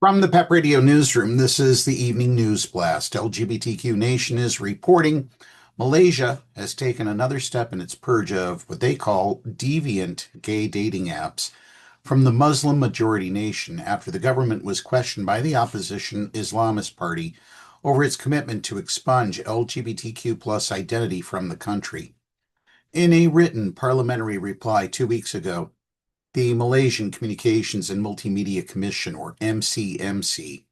From the PEP Radio Newsroom, this is the evening news blast. LGBTQ Nation is reporting Malaysia has taken another step in its purge of what they call deviant gay dating apps from the Muslim majority nation after the government was questioned by the opposition Islamist party over its commitment to expunge LGBTQ plus identity from the country. In a written parliamentary reply 2 weeks ago, the Malaysian Communications and Multimedia Commission, or MCMC,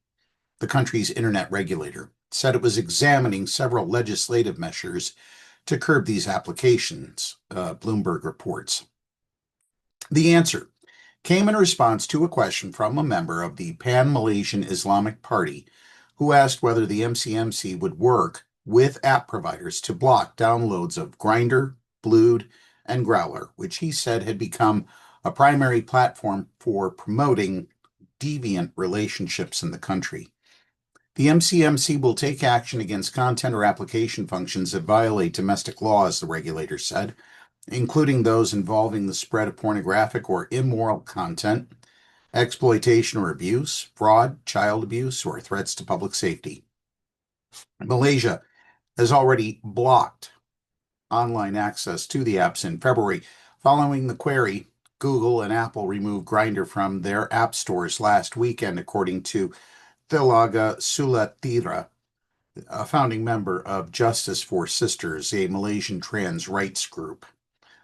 the country's internet regulator, said it was examining several legislative measures to curb these applications, Bloomberg reports. The answer came in response to a question from a member of the Pan-Malaysian Islamic Party who asked whether the MCMC would work with app providers to block downloads of Grindr, Blood, and Growler, which he said had become a primary platform for promoting deviant relationships in the country. The MCMC will take action against content or application functions that violate domestic laws, the regulator said, including those involving the spread of pornographic or immoral content, exploitation or abuse, fraud, child abuse, or threats to public safety. Malaysia has already blocked online access to the apps in February, following the query. Google and Apple removed Grindr from their app stores last weekend, according to Thilaga Sulatira, a founding member of Justice for Sisters, a Malaysian trans rights group.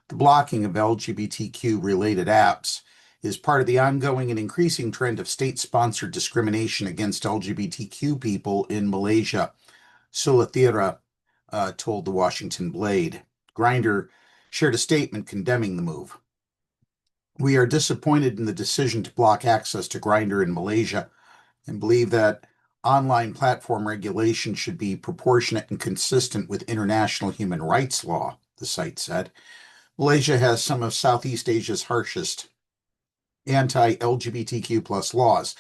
The blocking of LGBTQ-related apps is part of the ongoing and increasing trend of state-sponsored discrimination against LGBTQ people in Malaysia, Sulatira told the Washington Blade. Grindr shared a statement condemning the move. "We are disappointed in the decision to block access to Grindr in Malaysia and believe that online platform regulation should be proportionate and consistent with international human rights law," the site said. Malaysia has some of Southeast Asia's harshest anti-LGBTQ plus laws.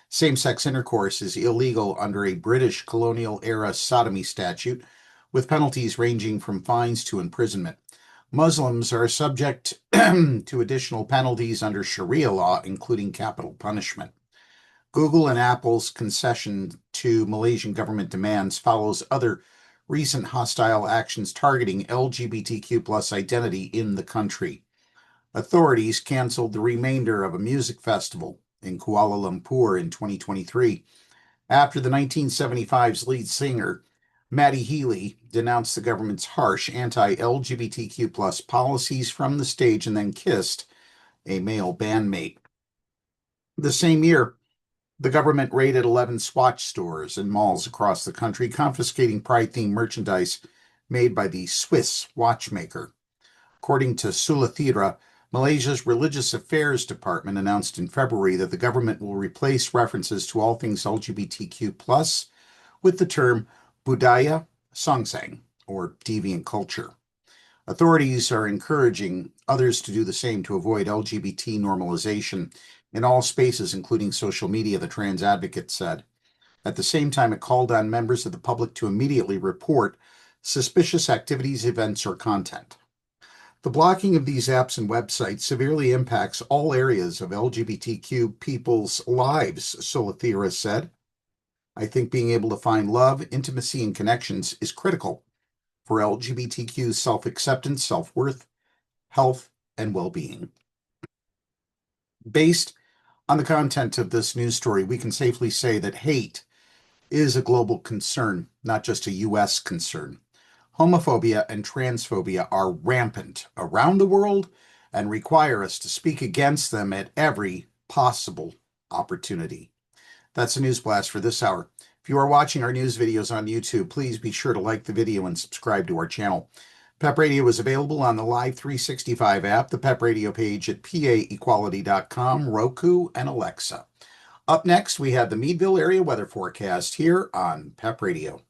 Same-sex intercourse is illegal under a British colonial-era sodomy statute, with penalties ranging from fines to imprisonment. Muslims are subject to additional penalties under Sharia law, including capital punishment. Google and Apple's concession to Malaysian government demands follows other recent hostile actions targeting LGBTQ plus identity in the country. Authorities canceled the remainder of a music festival in Kuala Lumpur in 2023 after the 1975's lead singer Matty Healy denounced the government's harsh anti-LGBTQ plus policies from the stage and then kissed a male bandmate. The same year, the government raided 11 Swatch stores and malls across the country, confiscating pride-themed merchandise made by the Swiss watchmaker. According to Sulathira, Malaysia's Religious Affairs Department announced in February that the government will replace references to all things LGBTQ plus with the term budaya songsang, or deviant culture. Authorities are encouraging others to do the same to avoid LGBT normalization in all spaces, including social media, the trans advocate said. At the same time, it called on members of the public to immediately report suspicious activities, events, or content. The blocking of these apps and websites severely impacts all areas of LGBTQ people's lives, Solathira said. "I think being able to find love, intimacy, and connections is critical for LGBTQ self-acceptance, self-worth, health, and well-being." Based on the content of this news story, we can safely say that hate is a global concern, not just a U.S. concern. Homophobia and transphobia are rampant around the world and require us to speak against them at every possible opportunity. That's a news blast for this hour. If you are watching our news videos on YouTube, please be sure to like the video and subscribe to our channel. PEP Radio is available on the Live 365 app, the PEP Radio page at paequality.com, Roku, and Alexa. Up next, we have the Meadville area weather forecast here on PEP Radio.